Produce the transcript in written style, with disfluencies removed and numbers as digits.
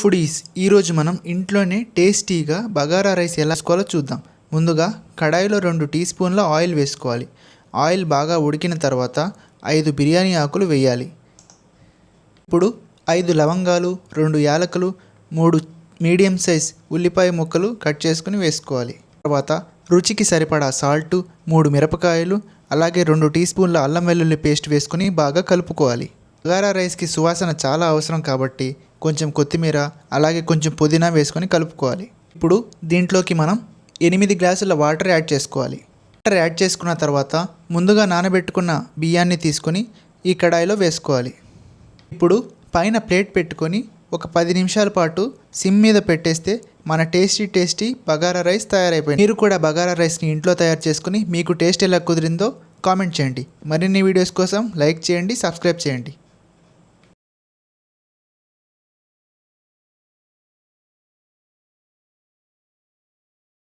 Foodies ఈరోజు మనం ఇంట్లోనే టేస్టీగా బగారా రైస్ ఎలా చేసుకోవాలో చూద్దాం. ముందుగా కడాయిలో 2 టీ స్పూన్ల ఆయిల్ వేసుకోవాలి. ఆయిల్ బాగా ఉడికిన తర్వాత 5 బిర్యానీ ఆకులు వేయాలి. ఇప్పుడు 5 లవంగాలు, 2 యాలకులు, 3 మీడియం సైజ్ ఉల్లిపాయ ముక్కలు కట్ చేసుకుని వేసుకోవాలి. తర్వాత రుచికి సరిపడా సాల్టు, 3 మిరపకాయలు, అలాగే 2 టీ స్పూన్ల అల్లం వెల్లుల్లి పేస్ట్ వేసుకుని బాగా కలుపుకోవాలి. బగారా రైస్కి సువాసన చాలా అవసరం కాబట్టి కొంచెం కొత్తిమీర, అలాగే కొంచెం పుదీనా వేసుకొని కలుపుకోవాలి. ఇప్పుడు దీంట్లోకి మనం 8 గ్లాసుల వాటర్ యాడ్ చేసుకోవాలి. వాటర్ యాడ్ చేసుకున్న తర్వాత ముందుగా నానబెట్టుకున్న బియ్యాన్ని తీసుకొని ఈ కడాయిలో వేసుకోవాలి. ఇప్పుడు పైన ప్లేట్ పెట్టుకొని ఒక 10 నిమిషాల పాటు సిమ్ మీద పెట్టేస్తే మన టేస్టీ బగారా రైస్ తయారైపోయింది. మీరు కూడా బగారా రైస్ని ఇంట్లో తయారు చేసుకుని మీకు టేస్ట్ ఎలా కుదిరిందో కామెంట్ చేయండి. మరిన్ని వీడియోస్ కోసం లైక్ చేయండి, సబ్స్క్రైబ్ చేయండి.